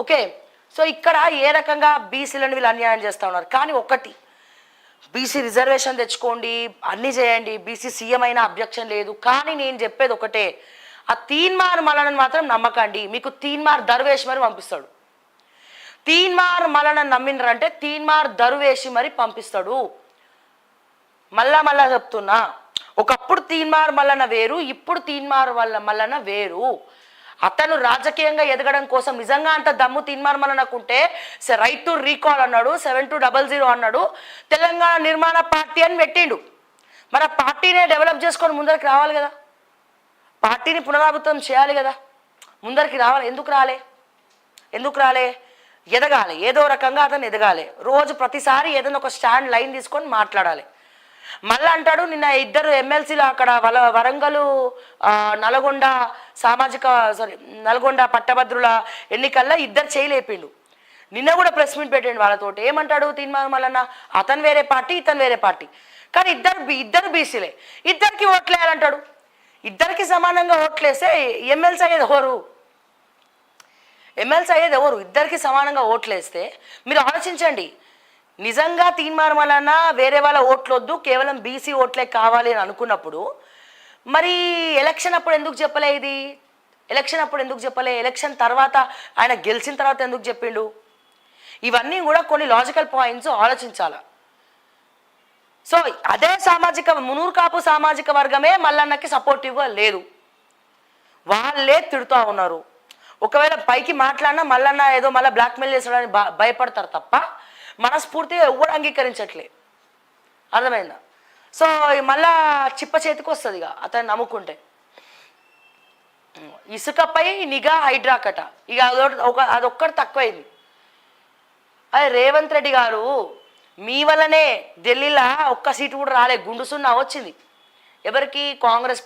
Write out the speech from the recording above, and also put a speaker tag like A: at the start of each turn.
A: Okay. So ఇక్కడ ఏ రకంగా బీసీలను వీళ్ళు అన్యాయం చేస్తూ ఉన్నారు. కానీ ఒకటి, బీసీ రిజర్వేషన్ తెచ్చుకోండి, అన్నీ చేయండి, బీసీ సీఎం అయినా అబ్జెక్షన్ లేదు. కానీ నేను చెప్పేది ఒకటే, ఆ తీన్మార్ మల్లనను మాత్రం నమ్మకండి. మీకు తీన్మార్ దర్వేష్ మరి పంపిస్తాడు. తీన్మార్ మల్లనను నమ్మినరంటే తీన్మార్ దర్వేషి మరి పంపిస్తాడు. మళ్ళా చెప్తున్నా, ఒకప్పుడు తీన్మార్ మల్లన వేరు, ఇప్పుడు తీన్మార్ మల్లన వేరు. అతను రాజకీయంగా ఎదగడం కోసం నిజంగా అంత దమ్ము తీన్మార్ మల్లనకుంటే రైట్ టు రీకాల్ అన్నాడు, 7200 అన్నాడు, తెలంగాణ నిర్మాణ పార్టీ అని పెట్టిండు. మరి ఆ పార్టీనే డెవలప్ చేసుకొని ముందరికి రావాలి కదా, పార్టీని పునరావృతం చేయాలి కదా, ముందరికి రావాలి. ఎందుకు రాలే? ఎదగాలి, ఏదో రకంగా అతను ఎదగాలి. రోజు ప్రతిసారి ఏదైనా ఒక స్టాండ్ లైన్ తీసుకొని మాట్లాడాలి. మళ్ళీ అంటాడు, నిన్న ఇద్దరు ఎమ్మెల్సీలు అక్కడ వరంగల్ నల్గొండ నల్గొండ పట్టభద్రుల ఎన్నికల్లో ఇద్దరు చేయలేపిండు. నిన్న కూడా ప్రెస్ మీట్ పెట్టండి వాళ్ళతోటి. ఏమంటాడు తీన్మార్ మల్లన్న, అతను వేరే పార్టీ, ఇతను వేరే పార్టీ, కానీ ఇద్దరు బీసీలే, ఇద్దరికి ఓట్లేయాలంటాడు. ఇద్దరికి సమానంగా ఓట్లేస్తే ఎమ్మెల్సీ అయ్యేది ఎవరు? ఇద్దరికి సమానంగా ఓట్లేస్తే మీరు ఆలోచించండి. నిజంగా తీన్మార్ మల్లన్న వేరే వాళ్ళ ఓట్లొద్దు, కేవలం బీసీ ఓట్లే కావాలి అని అనుకున్నప్పుడు మరి ఎలక్షన్ అప్పుడు ఎందుకు చెప్పలే? ఎలక్షన్ తర్వాత ఆయన గెలిచిన తర్వాత ఎందుకు చెప్పిండు? ఇవన్నీ కూడా కొన్ని లాజికల్ పాయింట్స్ ఆలోచించాలి. సో అదే మునూరు కాపు సామాజిక వర్గమే మల్లన్నకి సపోర్టివ్గా లేదు, వాళ్ళే తిడుతూ ఉన్నారు. ఒకవేళ పైకి మాట్లాడినా మల్లన్న ఏదో మళ్ళీ బ్లాక్మెయిల్ చేస్తాడని భయపడతారు తప్ప మనస్ఫూర్తిగా ఎవరు అంగీకరించట్లే. అర్థమైందా? సో మళ్ళా చిప్ప చేతికి వస్తుంది ఇక అతను నమ్ముకుంటే. ఇసుకపై నిఘా హైడ్రాకట, ఇక అదొక్కటి తక్కువైంది. అదే రేవంత్ రెడ్డి గారు మీ వల్లనే ఢిల్లీలో ఒక్క సీటు కూడా రాలే, గుండు సున్నా వచ్చింది. ఎవరికి? కాంగ్రెస్